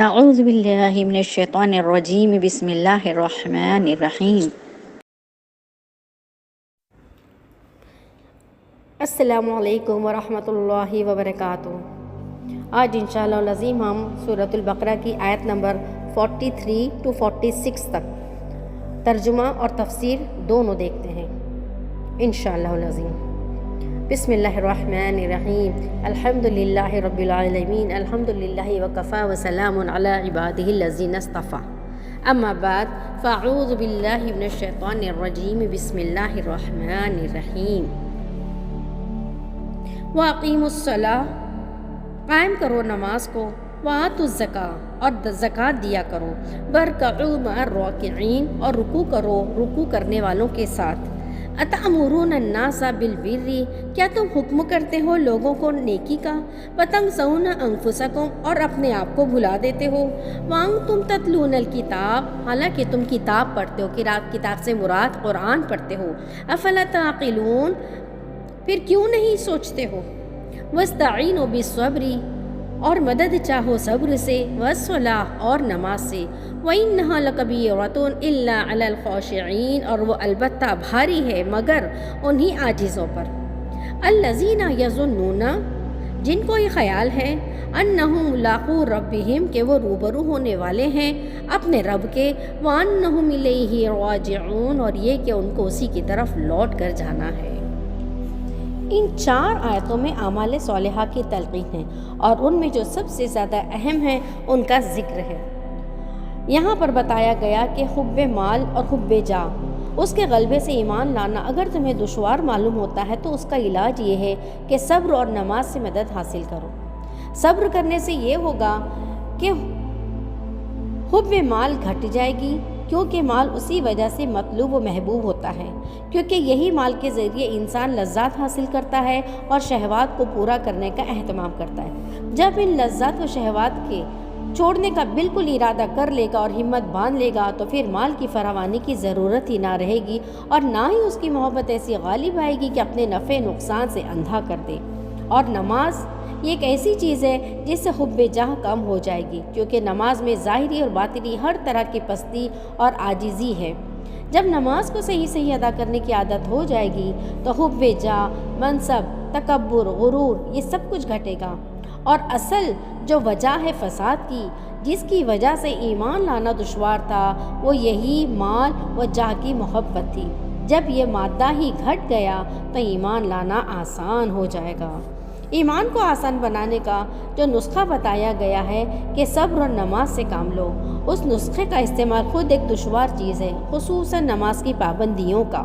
اعوذ باللہ من الشیطان الرجیم بسم اللہ الرحمن الرحیم۔ السلام علیکم ورحمۃ اللہ وبرکاتہ۔ آج انشاءاللہ العظیم ہم سورۃ البقرہ کی آیت نمبر 43 to 46 تک ترجمہ اور تفسیر دونوں دیکھتے ہیں انشاءاللہ العظیم۔ بسم اللہ الرحمن الرحیم۔ الحمد للہ رب العالمین، الحمد للہ وکفا وسلام علی عبادہ الذین اصطفیٰ، اما بعد فاعوذ باللہ من الشیطان الرجیم، بسم اللہ الرحمن الرحیم۔ وَأَقِيمُوا الصَّلَاةَ، قائم کرو نماز کو، وَآتُوا الزَّكَاةَ، اور زکوٰۃ دیا کرو، وَارْكَعُوا مَعَ الرَّاكِعِينَ، اور رکوع کرو رکوع کرنے والوں کے ساتھ۔ أَتَأْمُرُونَ النَّاسَ بِالْبِرِّ، کیا تم حکم کرتے ہو لوگوں کو نیکی کا، وَتَنْسَوْنَ أَنفُسَكُمْ، اور اپنے آپ کو بھلا دیتے ہو، وَأَنْتُمْ تَتْلُونَ الْكِتَابَ، حالانکہ تم کتاب پڑھتے ہو، کتاب سے مراد قرآن پڑھتے ہو، أَفَلَا تَعْقِلُونَ، پھر کیوں نہیں سوچتے ہو، وَاسْتَعِينُوا بِالصَّبْرِ، اور مدد چاہو صبر سے، وَالصَّلَاةِ، اور نماز سے، وَإِنَّهَا لَكَبِيرَةٌ إِلَّا عَلَى الْخَاشِعِينَ، اور وہ البتہ بھاری ہے مگر انہی عاجزوں پر۔ الَّذِينَ يَظُنُّونَ، جن کو یہ خیال ہے، أَنَّهُمْ مُلَاقُو رَبِّهِمْ، کہ وہ روبرو ہونے والے ہیں اپنے رب کے، وَأَنَّهُمْ إِلَيْهِ رَاجِعُونَ، اور یہ کہ ان کو اسی کی طرف لوٹ کر جانا ہے۔ ان 4 آیتوں میں اعمال صالحہ کی تلقین ہے، اور ان میں جو سب سے زیادہ اہم ہے ان کا ذکر ہے۔ یہاں پر بتایا گیا کہ حب مال اور حب جاہ، اس کے غلبے سے ایمان لانا اگر تمہیں دشوار معلوم ہوتا ہے تو اس کا علاج یہ ہے کہ صبر اور نماز سے مدد حاصل کرو۔ صبر کرنے سے یہ ہوگا کہ حب مال گھٹ جائے گی، کیونکہ مال اسی وجہ سے مطلوب و محبوب ہوتا ہے، کیونکہ یہی مال کے ذریعے انسان لذات حاصل کرتا ہے اور شہوات کو پورا کرنے کا اہتمام کرتا ہے۔ جب ان لذات و شہوات کے چھوڑنے کا بالکل ارادہ کر لے گا اور ہمت باندھ لے گا تو پھر مال کی فراوانی کی ضرورت ہی نہ رہے گی، اور نہ ہی اس کی محبت ایسی غالب آئے گی کہ اپنے نفع نقصان سے اندھا کر دے۔ اور نماز یہ ایک ایسی چیز ہے جس سے حب جاہ کم ہو جائے گی، کیونکہ نماز میں ظاہری اور باطنی ہر طرح کی پستی اور عاجزی ہے۔ جب نماز کو صحیح ادا کرنے کی عادت ہو جائے گی تو حب جاہ، منصب، تکبر، غرور، یہ سب کچھ گھٹے گا، اور اصل جو وجہ ہے فساد کی، جس کی وجہ سے ایمان لانا دشوار تھا، وہ یہی مال و جاہ کی محبت تھی۔ جب یہ مادہ ہی گھٹ گیا تو ایمان لانا آسان ہو جائے گا۔ ایمان کو آسان بنانے کا جو نسخہ بتایا گیا ہے کہ صبر اور نماز سے کام لو، اس نسخے کا استعمال خود ایک دشوار چیز ہے، خصوصاً نماز کی پابندیوں کا۔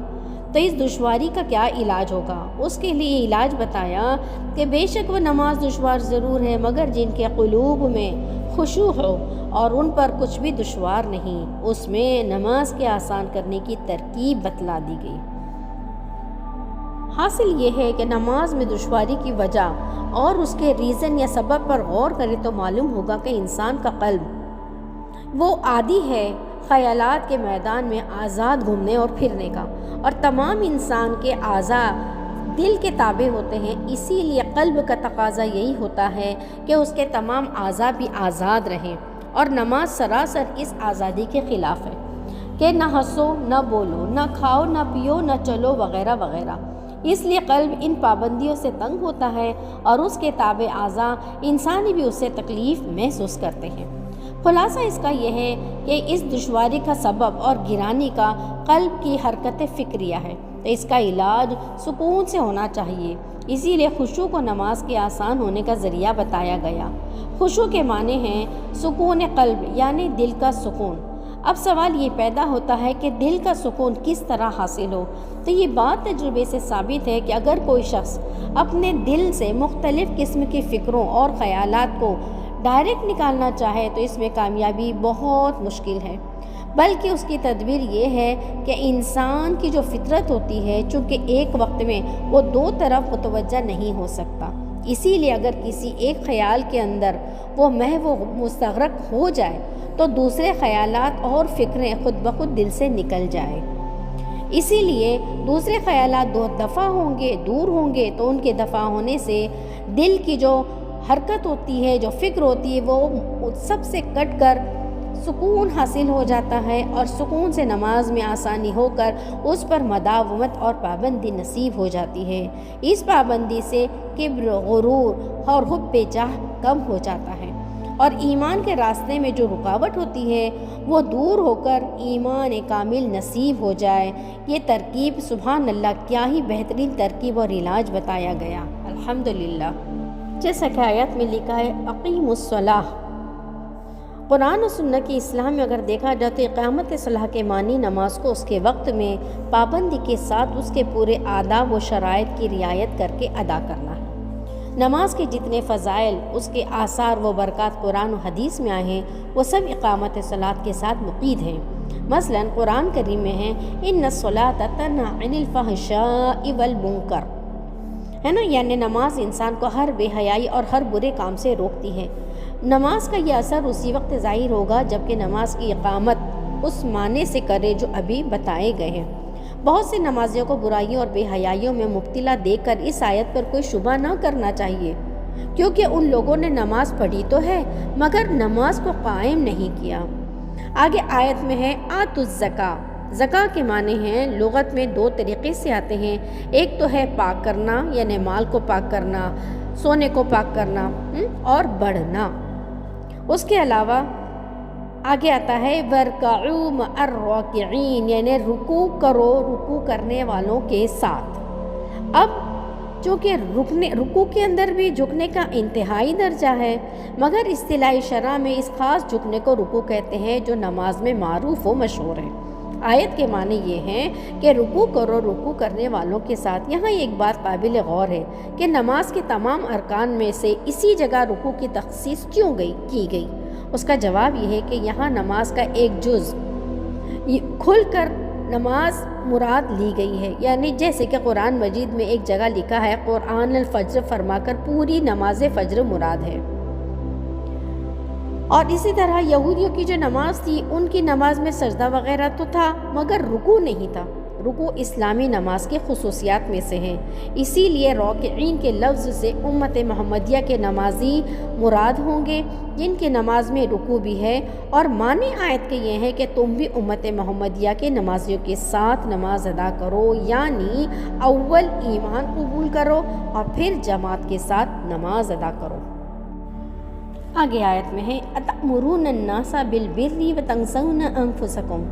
تو اس دشواری کا کیا علاج ہوگا؟ اس کے لیے علاج بتایا کہ بے شک وہ نماز دشوار ضرور ہے، مگر جن کے قلوب میں خشوع ہو اور ان پر کچھ بھی دشوار نہیں، اس میں نماز کے آسان کرنے کی ترکیب بتلا دی گئی۔ حاصل یہ ہے کہ نماز میں دشواری کی وجہ اور اس کے ریزن یا سبب پر غور کرے تو معلوم ہوگا کہ انسان کا قلب وہ عادی ہے خیالات کے میدان میں آزاد گھومنے اور پھرنے کا، اور تمام انسان کے اعضاء دل کے تابع ہوتے ہیں، اسی لیے قلب کا تقاضا یہی ہوتا ہے کہ اس کے تمام اعضاء بھی آزاد رہیں، اور نماز سراسر اس آزادی کے خلاف ہے کہ نہ ہنسو، نہ بولو، نہ کھاؤ، نہ پیو، نہ چلو، وغیرہ وغیرہ۔ اس لیے قلب ان پابندیوں سے تنگ ہوتا ہے، اور اس کے تابع اعضاء انسانی بھی اس سے تکلیف محسوس کرتے ہیں۔ خلاصہ اس کا یہ ہے کہ اس دشواری کا سبب اور گرانی کا قلب کی حرکت فکریہ ہے، تو اس کا علاج سکون سے ہونا چاہیے۔ اسی لیے خشوع کو نماز کے آسان ہونے کا ذریعہ بتایا گیا۔ خشوع کے معنی ہیں سکون قلب، یعنی دل کا سکون۔ اب سوال یہ پیدا ہوتا ہے کہ دل کا سکون کس طرح حاصل ہو؟ تو یہ بات تجربے سے ثابت ہے کہ اگر کوئی شخص اپنے دل سے مختلف قسم کی فکروں اور خیالات کو ڈائریکٹ نکالنا چاہے تو اس میں کامیابی بہت مشکل ہے، بلکہ اس کی تدبیر یہ ہے کہ انسان کی جو فطرت ہوتی ہے، چونکہ ایک وقت میں وہ 2 طرف متوجہ نہیں ہو سکتا، اسی لیے اگر کسی ایک خیال کے اندر وہ محو مستغرق ہو جائے تو دوسرے خیالات اور فکریں خود بخود دل سے نکل جائیں۔ اسی لیے دوسرے خیالات دفع ہوں گے، دور ہوں گے، تو ان کے دفع ہونے سے دل کی جو حرکت ہوتی ہے، جو فکر ہوتی ہے، وہ سب سے کٹ کر سکون حاصل ہو جاتا ہے، اور سکون سے نماز میں آسانی ہو کر اس پر مداومت اور پابندی نصیب ہو جاتی ہے۔ اس پابندی سے کبر، غرور اور حب جاہ کم ہو جاتا ہے، اور ایمان کے راستے میں جو رکاوٹ ہوتی ہے وہ دور ہو کر ایمان کامل نصیب ہو جائے۔ یہ ترکیب سبحان اللہ کیا ہی بہترین ترکیب اور علاج بتایا گیا، الحمدللہ۔ جیسا کہ آیت میں لکھا ہے اقیم الصلاۃ، قرآن و سنت کی اصلاح میں اگر دیکھا جائے تو اقامت صلاح کے معنی نماز کو اس کے وقت میں پابندی کے ساتھ اس کے پورے آداب و شرائط کی رعایت کر کے ادا کرنا ہے۔ نماز کے جتنے فضائل، اس کے آثار و برکات قرآن و حدیث میں آئے ہیں وہ سب اقامت صلاۃ کے ساتھ مقید ہیں۔ مثلا قرآن کریم میں ہے ان الصلاۃ تنہی عن الفحشاء والمنکر، ہے نا، یعنی نماز انسان کو ہر بے حیائی اور ہر برے کام سے روکتی ہے۔ نماز کا یہ اثر اسی وقت ظاہر ہوگا جب کہ نماز کی اقامت اس معنی سے کرے جو ابھی بتائے گئے ہیں۔ بہت سے نمازیوں کو برائیوں اور بے حیائیوں میں مبتلا دیکھ کر اس آیت پر کوئی شبہ نہ کرنا چاہیے، کیونکہ ان لوگوں نے نماز پڑھی تو ہے مگر نماز کو قائم نہیں کیا۔ آگے آیت میں ہے آت الزکاۃ۔ زکاۃ کے معنی ہیں لغت میں دو طریقے سے آتے ہیں، ایک تو ہے پاک کرنا، یعنی مال کو پاک کرنا، سونے کو پاک کرنا، اور بڑھنا۔ اس کے علاوہ آگے آتا ہے وَارْكَعُوا مَعَ الرَّاكِعِينَ، یعنی رکوع کرو رکوع کرنے والوں کے ساتھ۔ اب چونکہ رکوع کے اندر بھی جھکنے کا انتہائی درجہ ہے، مگر اصطلاحی شرع میں اس خاص جھکنے کو رکوع کہتے ہیں جو نماز میں معروف و مشہور ہے۔ آیت کے معنی یہ ہیں کہ رکوع کرو رکوع کرنے والوں کے ساتھ۔ یہاں ایک بات قابل غور ہے کہ نماز کے تمام ارکان میں سے اسی جگہ رکوع کی تخصیص کیوں کی گئی؟ اس کا جواب یہ ہے کہ یہاں نماز کا ایک جز کھل کر نماز مراد لی گئی ہے، یعنی جیسے کہ قرآن مجید میں ایک جگہ لکھا ہے قرآن الفجر فرما کر پوری نماز فجر مراد ہے۔ اور اسی طرح یہودیوں کی جو نماز تھی ان کی نماز میں سجدہ وغیرہ تو تھا مگر رکوع نہیں تھا۔ رکوع اسلامی نماز کی خصوصیات میں سے ہے، اسی لیے راکعین کے لفظ سے امت محمدیہ کے نمازی مراد ہوں گے جن کی نماز میں رکوع بھی ہے، اور معنی آیت کے یہ ہے کہ تم بھی امت محمدیہ کے نمازیوں کے ساتھ نماز ادا کرو، یعنی اول ایمان قبول کرو اور پھر جماعت کے ساتھ نماز ادا کرو۔ آگے آیت میں ہے اتأمرون الناس بالبر وتنسون انفسکم۔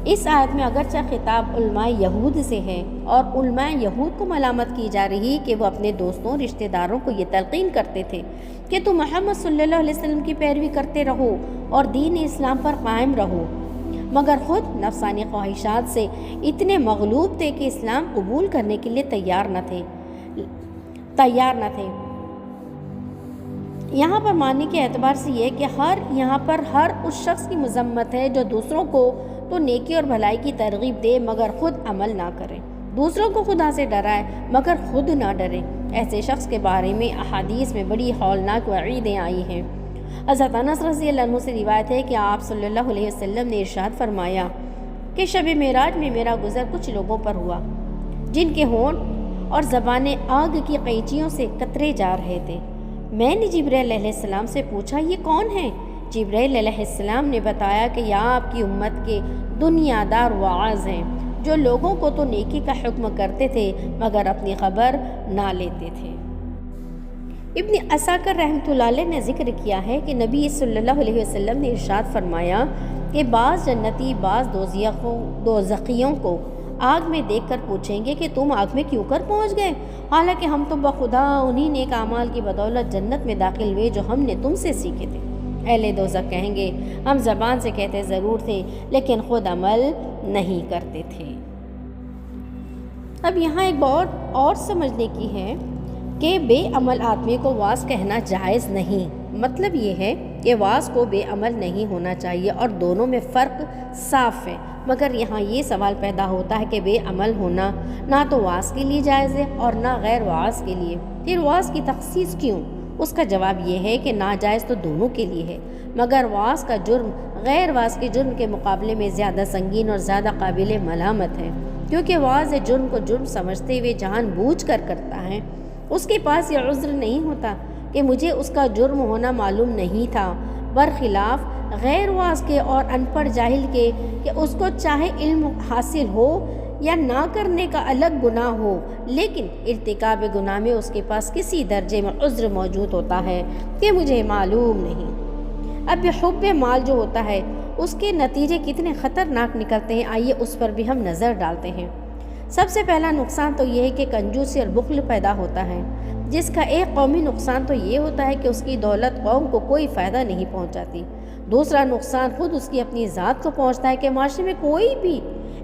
اس آیت میں اگرچہ خطاب علماء یہود سے ہے اور علماء یہود کو ملامت کی جا رہی کہ وہ اپنے دوستوں رشتہ داروں کو یہ تلقین کرتے تھے کہ تم محمد صلی اللہ علیہ وسلم کی پیروی کرتے رہو اور دین اسلام پر قائم رہو، مگر خود نفسانی خواہشات سے اتنے مغلوب تھے کہ اسلام قبول کرنے کے لیے تیار نہ تھے۔ یہاں پر معنی کے اعتبار سے یہ کہ یہاں پر ہر اس شخص کی مذمت ہے جو دوسروں کو تو نیکی اور بھلائی کی ترغیب دے مگر خود عمل نہ کرے، دوسروں کو خدا سے ڈرائے مگر خود نہ ڈرے۔ ایسے شخص کے بارے میں احادیث میں بڑی ہولناک وعیدیں آئی ہیں۔ حضرت انس رضی اللہ عنہ سے روایت ہے کہ آپ صلی اللہ علیہ وسلم نے ارشاد فرمایا کہ شب معراج میں میرا گزر کچھ لوگوں پر ہوا جن کے ہونٹ اور زبانیں آگ کی قینچیوں سے کترے جا رہے تھے۔ میں نے جبرائیل علیہ السلام سے پوچھا یہ کون ہیں؟ جبرائیل علیہ السلام نے بتایا کہ یہ آپ کی امت کے دنیا دار واعظ ہیں جو لوگوں کو تو نیکی کا حکم کرتے تھے مگر اپنی خبر نہ لیتے تھے۔ ابن عساکر رحمۃ اللہ علیہ نے ذکر کیا ہے کہ نبی صلی اللہ علیہ وسلم نے ارشاد فرمایا کہ بعض جنتی بعض دوزخیوں کو آگ میں دیکھ کر پوچھیں گے کہ تم آگ میں کیوں کر پہنچ گئے، حالانکہ ہم تو بخدا انہی نیک اعمال کی بدولت جنت میں داخل ہوئے جو ہم نے تم سے سیکھے تھے۔ اہل دوزخ کہیں گے ہم زبان سے کہتے ضرور تھے لیکن خود عمل نہیں کرتے تھے۔ اب یہاں ایک بات اور سمجھنے کی ہے کہ بے عمل آدمی کو واعظ کہنا جائز نہیں، مطلب یہ ہے کہ واعظ کو بے عمل نہیں ہونا چاہیے اور دونوں میں فرق صاف ہے، مگر یہاں یہ سوال پیدا ہوتا ہے کہ بے عمل ہونا نہ تو واعظ کے لیے جائز ہے اور نہ غیر واعظ کے لیے، پھر واعظ کی تخصیص کیوں؟ اس کا جواب یہ ہے کہ ناجائز تو دونوں کے لیے ہے، مگر واعظ کا جرم غیر واعظ کے جرم کے مقابلے میں زیادہ سنگین اور زیادہ قابل ملامت ہے، کیونکہ واعظ جرم کو جرم سمجھتے ہوئے جان بوجھ کر کرتا ہے، اس کے پاس یہ عذر نہیں ہوتا کہ مجھے اس کا جرم ہونا معلوم نہیں تھا، برخلاف غیر واعظ کے اور ان پڑھ جاہل کے کہ اس کو چاہے علم حاصل ہو یا نہ کرنے کا الگ گناہ ہو، لیکن ارتکاب گناہ میں اس کے پاس کسی درجے میں عذر موجود ہوتا ہے کہ مجھے معلوم نہیں۔ اب یہ حب مال جو ہوتا ہے اس کے نتیجے کتنے خطرناک نکلتے ہیں، آئیے اس پر بھی ہم نظر ڈالتے ہیں۔ سب سے پہلا نقصان تو یہ ہے کہ کنجوسی اور بخل پیدا ہوتا ہے، جس کا ایک قومی نقصان تو یہ ہوتا ہے کہ اس کی دولت قوم کو کوئی فائدہ نہیں پہنچاتی۔ دوسرا نقصان خود اس کی اپنی ذات کو پہنچتا ہے کہ معاشرے میں کوئی بھی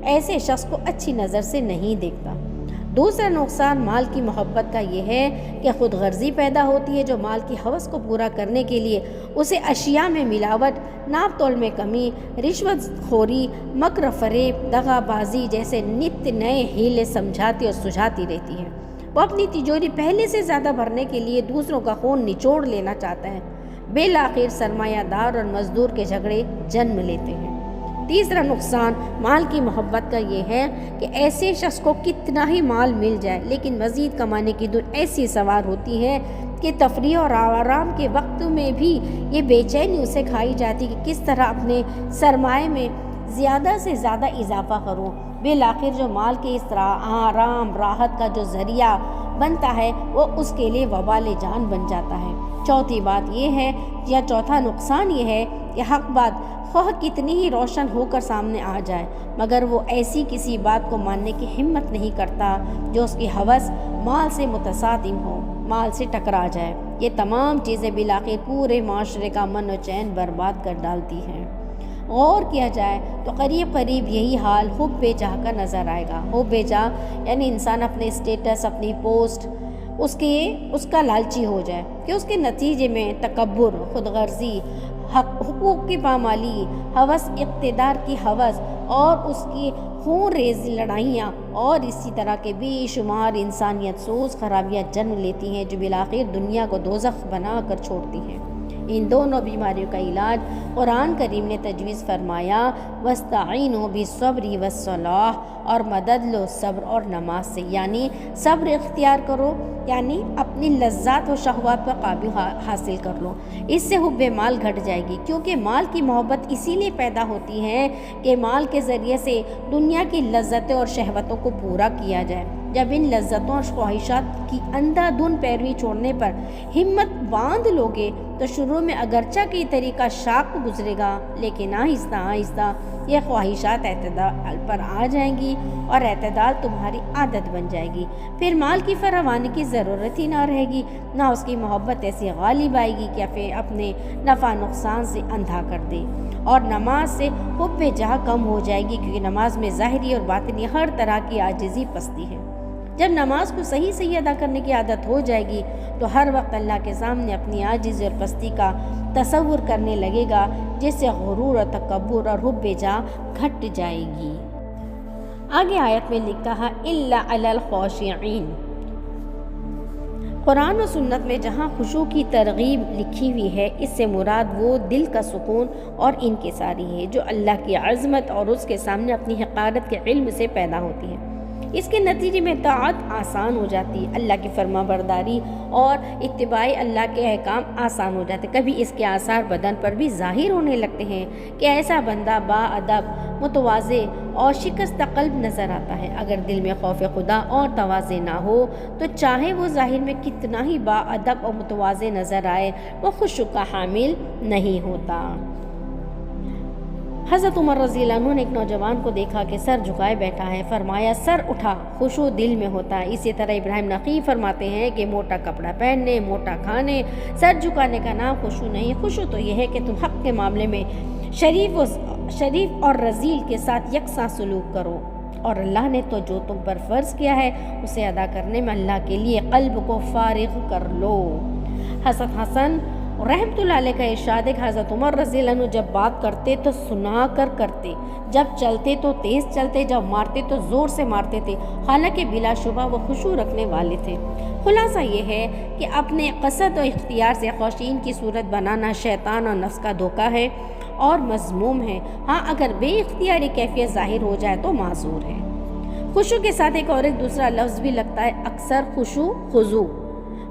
ایسے شخص کو اچھی نظر سے نہیں دیکھتا۔ دوسرا نقصان مال کی محبت کا یہ ہے کہ خود غرضی پیدا ہوتی ہے، جو مال کی ہوس کو پورا کرنے کے لیے اسے اشیاء میں ملاوٹ، ناپ تول میں کمی، رشوت خوری، مکر فریب، دغا بازی جیسے نت نئے ہیلے سمجھاتی اور سجھاتی رہتی ہے۔ وہ اپنی تجوری پہلے سے زیادہ بھرنے کے لیے دوسروں کا خون نچوڑ لینا چاہتا ہے۔ بالآخر سرمایہ دار اور مزدور کے جھگڑے جنم لیتے ہیں۔ تیسرا نقصان مال کی محبت کا یہ ہے کہ ایسے شخص کو کتنا ہی مال مل جائے لیکن مزید کمانے کی دھن ایسی سوار ہوتی ہے کہ تفریح اور آرام کے وقت میں بھی یہ بے چینی اسے کھائی جاتی کہ کس طرح اپنے سرمایہ میں زیادہ سے زیادہ اضافہ کروں۔ بالآخر جو مال کے اس طرح آرام راحت کا جو ذریعہ بنتا ہے وہ اس کے لیے وبال جان بن جاتا ہے۔ چوتھی بات یہ ہے یا چوتھا نقصان یہ ہے کہ حق بات خواہ کتنی ہی روشن ہو کر سامنے آ جائے مگر وہ ایسی کسی بات کو ماننے کی ہمت نہیں کرتا جو اس کی ہوس مال سے متصادم ہو، مال سے ٹکرا جائے۔ یہ تمام چیزیں بالآخر پورے معاشرے کا امن و چین برباد کر ڈالتی ہیں۔ غور کیا جائے تو قریب قریب یہی حال حب جاہ کا نظر آئے گا۔ حب جاہ یعنی انسان اپنے اسٹیٹس، اپنی پوسٹ اس کا لالچی ہو جائے کہ اس کے نتیجے میں تکبر، خود غرضی، حقوق کی پامالی، ہوس اقتدار کی ہوس اور اس کی خون ریز لڑائیاں اور اسی طرح کے بے شمار انسانیت سوز خرابیاں جنم لیتی ہیں جو بالآخر دنیا کو دوزخ بنا کر چھوڑتی ہیں۔ ان دونوں بیماریوں کا علاج قرآن کریم نے تجویز فرمایا، وَاسْتَعِینُوا بِالصَّبْرِ وَالصَّلَاةِ، اور مدد لو صبر اور نماز سے، یعنی صبر اختیار کرو، یعنی اپنی لذات و شہوات پر قابو حاصل کر لو۔ اس سے حب مال گھٹ جائے گی، کیونکہ مال کی محبت اسی لیے پیدا ہوتی ہے کہ مال کے ذریعے سے دنیا کی لذتیں اور شہوتوں کو پورا کیا جائے۔ جب ان لذتوں اور خواہشات کی اندھا دھن پیروی چھوڑنے پر ہمت باندھ لوگے تو شروع میں اگرچہ کی طریقہ شاق گزرے گا لیکن آہستہ آہستہ یہ خواہشات اعتدال پر آ جائیں گی اور اعتدال تمہاری عادت بن جائے گی۔ پھر مال کی فراوانی کی ضرورت ہی نہ رہے گی، نہ اس کی محبت ایسی غالب آئے گی کہ پھر اپنے نفع نقصان سے اندھا کر دے، اور نماز سے حب جاہ کم ہو جائے گی، کیونکہ نماز میں ظاہری اور باطنی ہر طرح کی عاجزی پستی ہے۔ جب نماز کو صحیح ادا کرنے کی عادت ہو جائے گی تو ہر وقت اللہ کے سامنے اپنی عاجزی اور پستی کا تصور کرنے لگے گا، جس سے غرور اور تکبر اور حب جاہ گھٹ جائے گی۔ آگے آیت میں لکھا ہے الا علی الخاشعین۔ قرآن و سنت میں جہاں خشوع کی ترغیب لکھی ہوئی ہے، اس سے مراد وہ دل کا سکون اور انکساری ہے جو اللہ کی عظمت اور اس کے سامنے اپنی حقارت کے علم سے پیدا ہوتی ہے۔ اس کے نتیجے میں طاعت آسان ہو جاتی، اللہ کی فرما برداری اور اتباع اللہ کے احکام آسان ہو جاتے۔ کبھی اس کے آثار بدن پر بھی ظاہر ہونے لگتے ہیں کہ ایسا بندہ با ادب، متواضع اور شکستہ قلب نظر آتا ہے۔ اگر دل میں خوف خدا اور تواضع نہ ہو تو چاہے وہ ظاہر میں کتنا ہی با ادب اور متواضع نظر آئے، وہ خشوع کا حامل نہیں ہوتا۔ حضرت عمر رضی اللہ عنہ نے ایک نوجوان کو دیکھا کہ سر جھکائے بیٹھا ہے، فرمایا سر اٹھا، خشوع دل میں ہوتا ہے۔ اسی طرح ابراہیم نقی فرماتے ہیں کہ موٹا کپڑا پہننے، موٹا کھانے، سر جھکانے کا نام خشوع نہیں۔ خشوع تو یہ ہے کہ تم حق کے معاملے میں شریف اور رذیل کے ساتھ یکساں سلوک کرو، اور اللہ نے تو جو تم پر فرض کیا ہے اسے ادا کرنے میں اللہ کے لیے قلب کو فارغ کر لو۔ حضرت حسن رحمت اللہ علیہ کا ارشاد ہے کہ حضرت عمر رضی اللہ عنہ جب بات کرتے تو سنا کر کرتے، جب چلتے تو تیز چلتے، جب مارتے تو زور سے مارتے تھے، حالانکہ بلا شبہ وہ خشوع رکھنے والے تھے۔ خلاصہ یہ ہے کہ اپنے قصد و اختیار سے خاشعین کی صورت بنانا شیطان اور نفس کا دھوکہ ہے اور مذموم ہے۔ ہاں اگر بے اختیاری کیفیت ظاہر ہو جائے تو معذور ہے۔ خشوع کے ساتھ ایک دوسرا لفظ بھی لگتا ہے، اکثر خشوع خضوع۔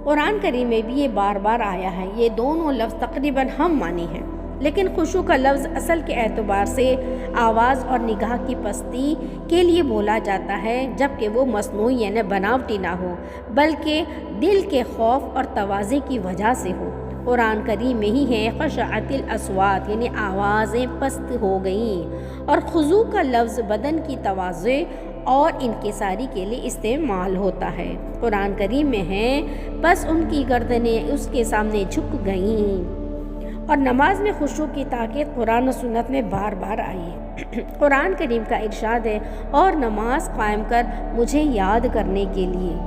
قرآن کریم میں بھی یہ بار بار آیا ہے۔ یہ دونوں لفظ تقریباً ہم معنی ہیں، لیکن خشوع کا لفظ اصل کے اعتبار سے آواز اور نگاہ کی پستی کے لیے بولا جاتا ہے، جبکہ وہ مصنوعی یعنی بناوٹی نہ ہو، بلکہ دل کے خوف اور تواضع کی وجہ سے ہو۔ قرآن کریم میں ہی ہے خشعت الاصوات یعنی آوازیں پست ہو گئیں، اور خضوع کا لفظ بدن کی تواضع اور انکساری کے لیے استعمال ہوتا ہے۔ قرآن کریم میں ہے بس ان کی گردنیں اس کے سامنے جھک گئیں، اور نماز میں خشوع کی تاکید قرآن و سنت میں بار بار آئی ہے۔ قرآن کریم کا ارشاد ہے، اور نماز قائم کر مجھے یاد کرنے کے لیے۔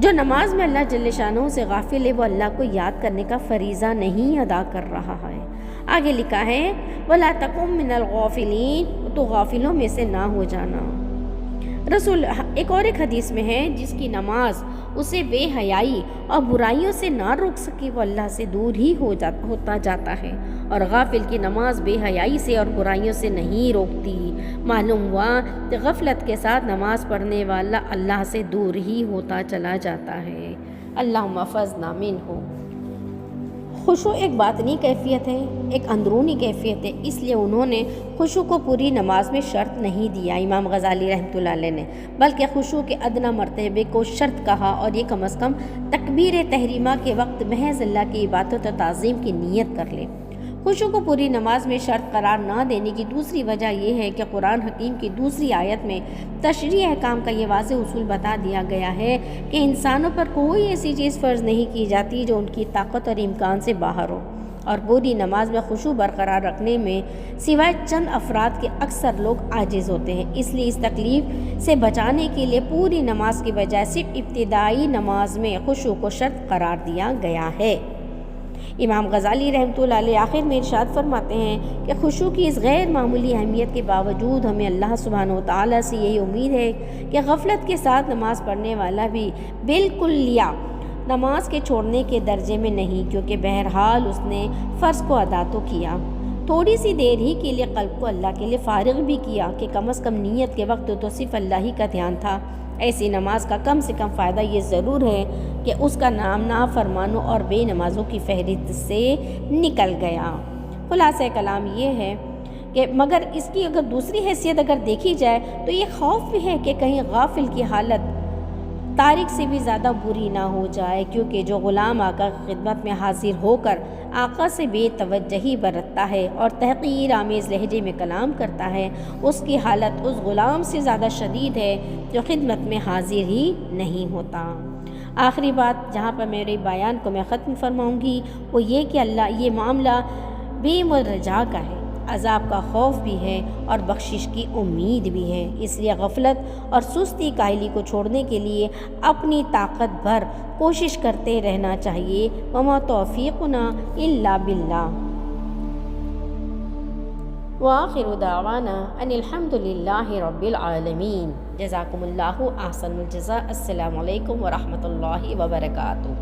جو نماز میں اللہ جل شانہ سے غافل ہے، وہ اللہ کو یاد کرنے کا فریضہ نہیں ادا کر رہا ہے۔ آگے لکھا ہے وَلَا تَكُن مِّنَ الْغَافِلِينَ، تو غافلوں میں سے نہ ہو جانا۔ رسول ایک حدیث میں ہے جس کی نماز اسے بے حیائی اور برائیوں سے نہ روک سکے، وہ اللہ سے دور ہی ہوتا جاتا ہے، اور غافل کی نماز بے حیائی سے اور برائیوں سے نہیں روکتی۔ معلوم ہوا کہ غفلت کے ساتھ نماز پڑھنے والا اللہ سے دور ہی ہوتا چلا جاتا ہے۔ اللہم احفظنا منہ۔ خشوع ایک باطنی کیفیت ہے، ایک اندرونی کیفیت ہے، اس لیے انہوں نے خشوع کو پوری نماز میں شرط نہیں دیا امام غزالی رحمۃ اللہ علیہ نے، بلکہ خشوع کے ادنیٰ مرتبے کو شرط کہا، اور یہ کم از کم تکبیر تحریمہ کے وقت محض اللہ کی عبادت و تعظیم کی نیت کر لے۔ خشوع کو پوری نماز میں شرط قرار نہ دینے کی دوسری وجہ یہ ہے کہ قرآن حکیم کی دوسری آیت میں تشریع احکام کا یہ واضح اصول بتا دیا گیا ہے کہ انسانوں پر کوئی ایسی چیز فرض نہیں کی جاتی جو ان کی طاقت اور امکان سے باہر ہو، اور پوری نماز میں خشوع برقرار رکھنے میں سوائے چند افراد کے اکثر لوگ عاجز ہوتے ہیں۔ اس لیے اس تکلیف سے بچانے کے لیے پوری نماز کی بجائے صرف ابتدائی نماز میں خشوع کو شرط قرار دیا گیا ہے۔ امام غزالی رحمۃ اللہ علیہ آخر میں ارشاد فرماتے ہیں کہ خشوع کی اس غیر معمولی اہمیت کے باوجود ہمیں اللہ سبحانہ و تعالیٰ سے یہی امید ہے کہ غفلت کے ساتھ نماز پڑھنے والا بھی بالکلیہ نماز کے چھوڑنے کے درجے میں نہیں، کیونکہ بہرحال اس نے فرض کو ادا تو کیا، تھوڑی سی دیر ہی کے لیے قلب کو اللہ کے لیے فارغ بھی کیا کہ کم از کم نیت کے وقت تو صرف اللہ ہی کا دھیان تھا۔ ایسی نماز کا کم سے کم فائدہ یہ ضرور ہے کہ اس کا نام نافرمانوں اور بے نمازوں کی فہرست سے نکل گیا۔ خلاصہ کلام یہ ہے کہ مگر اس کی اگر دوسری حیثیت اگر دیکھی جائے تو یہ خوف بھی ہے کہ کہیں غافل کی حالت تارک سے بھی زیادہ بری نہ ہو جائے، کیونکہ جو غلام آقا کی خدمت میں حاضر ہو کر آقا سے بے توجہی برتتا ہے اور تحقیر آمیز لہجے میں کلام کرتا ہے، اس کی حالت اس غلام سے زیادہ شدید ہے جو خدمت میں حاضر ہی نہیں ہوتا۔ آخری بات جہاں پر میرے بیان کو میں ختم فرماؤں گی وہ یہ کہ یہ معاملہ بے مرجع کا ہے، عذاب کا خوف بھی ہے اور بخشش کی امید بھی ہے، اس لیے غفلت اور سستی کاہلی کو چھوڑنے کے لیے اپنی طاقت بھر کوشش کرتے رہنا چاہیے۔ وما توفیقنا الا باللہ، وآخر دعوانا ان الحمد للہ رب العالمین۔ جزاکم اللہ احسن الجزاء۔ السلام علیکم ورحمۃ اللہ وبرکاتہ۔